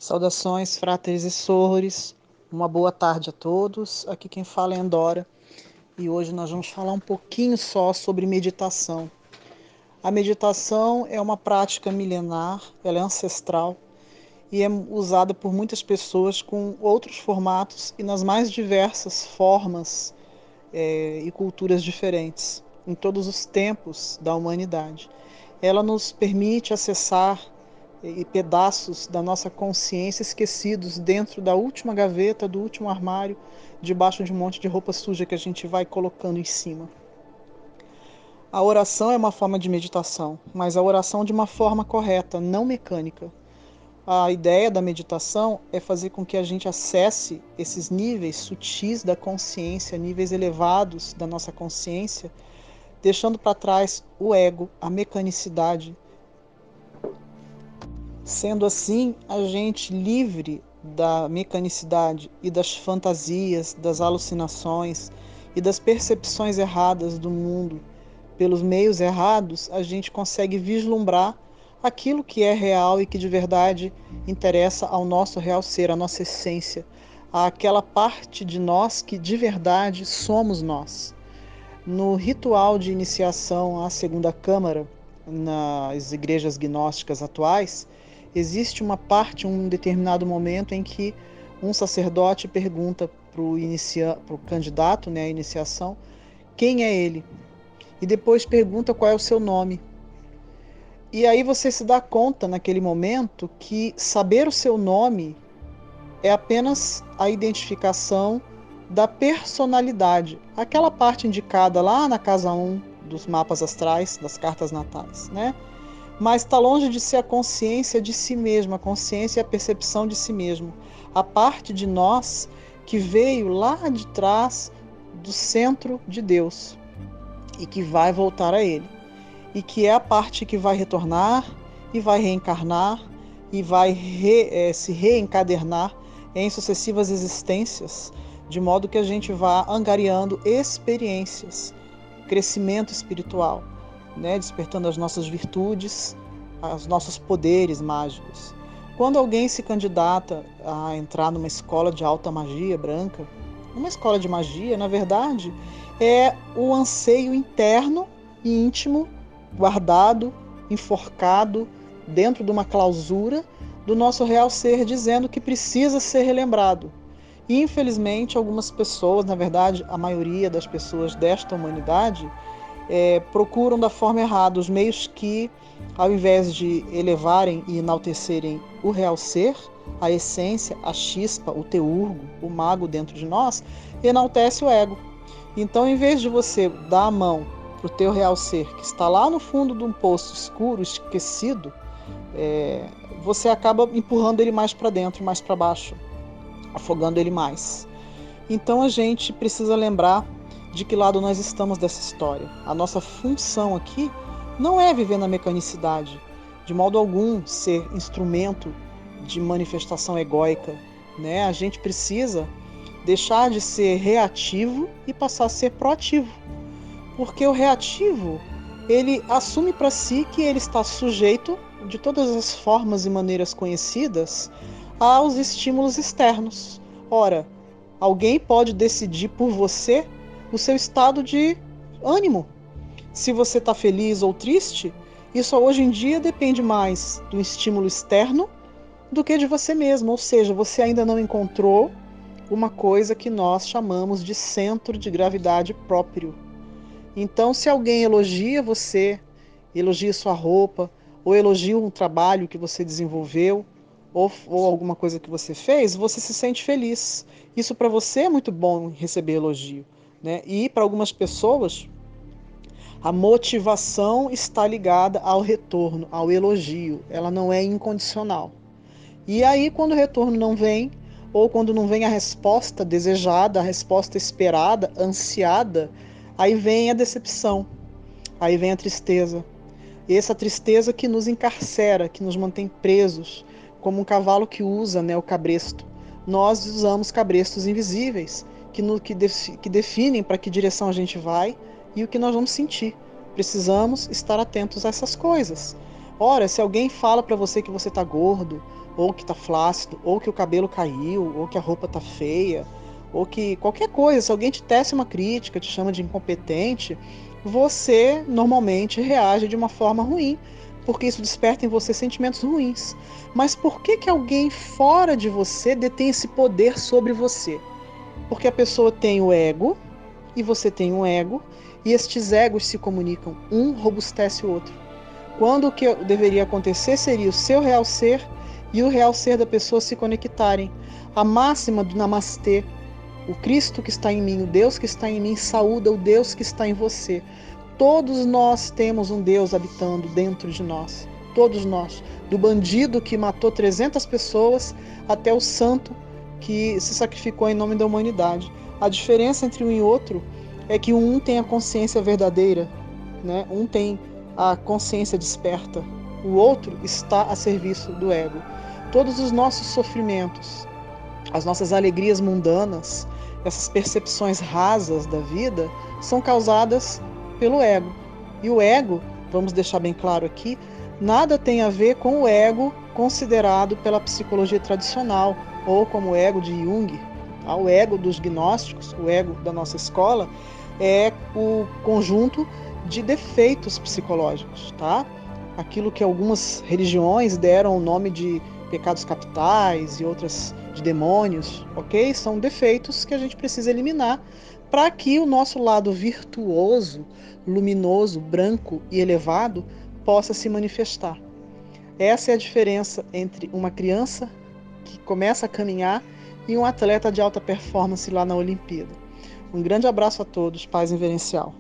Saudações, fráteres e sorores. Uma boa tarde a todos. Aqui quem fala é Andora e hoje nós vamos falar um pouquinho só sobre meditação. A meditação é uma prática milenar, ela é ancestral e é usada por muitas pessoas com outros formatos e nas mais diversas formas e culturas diferentes, em todos os tempos da humanidade. Ela nos permite acessar pedaços da nossa consciência esquecidos dentro da última gaveta, do último armário, debaixo de um monte de roupa suja que a gente vai colocando em cima. A oração é uma forma de meditação, mas a oração de uma forma correta, não mecânica. A ideia da meditação é fazer com que a gente acesse esses níveis sutis da consciência, níveis elevados da nossa consciência, deixando para trás o ego, a mecanicidade. Sendo assim, a gente livre da mecanicidade e das fantasias, das alucinações e das percepções erradas do mundo, pelos meios errados, a gente consegue vislumbrar aquilo que é real e que de verdade interessa ao nosso real ser, à nossa essência, àquela parte de nós que de verdade somos nós. No ritual de iniciação à segunda câmara, nas igrejas gnósticas atuais, existe uma parte, um determinado momento em que um sacerdote pergunta para o candidato, né, à iniciação, quem é ele? E depois pergunta qual é o seu nome. E aí você se dá conta naquele momento que saber o seu nome é apenas a identificação da personalidade, aquela parte indicada lá na casa 1 dos mapas astrais, das cartas natais, né? Mas está longe de ser a consciência de si mesmo, a consciência e a percepção de si mesmo. A parte de nós que veio lá de trás do centro de Deus e que vai voltar a Ele. E que é a parte que vai retornar e vai reencarnar e vai se reencadernar em sucessivas existências, de modo que a gente vá angariando experiências, crescimento espiritual, né? Despertando as nossas virtudes, os nossos poderes mágicos. Quando alguém se candidata a entrar numa escola de alta magia branca, uma escola de magia, na verdade, é o anseio interno e íntimo, guardado, enforcado, dentro de uma clausura do nosso real ser, dizendo que precisa ser relembrado. E, infelizmente, algumas pessoas, na verdade, a maioria das pessoas desta humanidade, procuram da forma errada os meios que, ao invés de elevarem e enaltecerem o real ser, a essência, a chispa, o teurgo, o mago dentro de nós, enaltece o ego. Então, em vez de você dar a mão para o teu real ser, que está lá no fundo de um poço escuro, esquecido, você acaba empurrando ele mais para dentro, mais para baixo, afogando ele mais. Então a gente precisa lembrar de que lado nós estamos dessa história. A nossa função aqui não é viver na mecanicidade, de modo algum ser instrumento de manifestação egóica, né? A gente precisa deixar de ser reativo e passar a ser proativo. Porque o reativo, ele assume para si que ele está sujeito, de todas as formas e maneiras conhecidas, aos estímulos externos. Ora, alguém pode decidir por você o seu estado de ânimo. Se você está feliz ou triste, isso hoje em dia depende mais do estímulo externo do que de você mesmo. Ou seja, você ainda não encontrou uma coisa que nós chamamos de centro de gravidade próprio. Então, se alguém elogia você, elogia sua roupa, ou elogia um trabalho que você desenvolveu, ou alguma coisa que você fez, você se sente feliz. Isso para você é muito bom receber elogio, né? E para algumas pessoas, a motivação está ligada ao retorno, ao elogio. Ela não é incondicional. E aí, quando o retorno não vem, ou quando não vem a resposta desejada, a resposta esperada, ansiada, aí vem a decepção, aí vem a tristeza. E essa tristeza que nos encarcera, que nos mantém presos, como um cavalo que usa, né, o cabresto. Nós usamos cabrestos invisíveis, que definem para que direção a gente vai e o que nós vamos sentir. Precisamos estar atentos a essas coisas. Ora, se alguém fala para você que você está gordo, ou que tá flácido, ou que o cabelo caiu, ou que a roupa tá feia, ou que qualquer coisa, se alguém te tece uma crítica, te chama de incompetente, você normalmente reage de uma forma ruim, porque isso desperta em você sentimentos ruins. Mas por que que alguém fora de você detém esse poder sobre você? Porque a pessoa tem o ego e você tem um ego, e estes egos se comunicam, um robustece o outro. Quando o que deveria acontecer seria o seu real ser e o real ser da pessoa se conectarem. A máxima do Namastê, o Cristo que está em mim, o Deus que está em mim, saúda o Deus que está em você. Todos nós temos um Deus habitando dentro de nós. Todos nós. Do bandido que matou 300 pessoas até o santo que se sacrificou em nome da humanidade. A diferença entre um e outro é que um tem a consciência verdadeira, né? Um tem a consciência desperta, o outro está a serviço do ego. Todos os nossos sofrimentos, as nossas alegrias mundanas, essas percepções rasas da vida, são causadas pelo ego. E o ego, vamos deixar bem claro aqui, nada tem a ver com o ego considerado pela psicologia tradicional, ou como o ego de Jung. O ego dos gnósticos, o ego da nossa escola, é o conjunto de defeitos psicológicos, tá? Aquilo que algumas religiões deram o nome de pecados capitais e outras de demônios, ok? São defeitos que a gente precisa eliminar para que o nosso lado virtuoso, luminoso, branco e elevado possa se manifestar. Essa é a diferença entre uma criança que começa a caminhar e um atleta de alta performance lá na Olimpíada. Um grande abraço a todos, paz inverencial.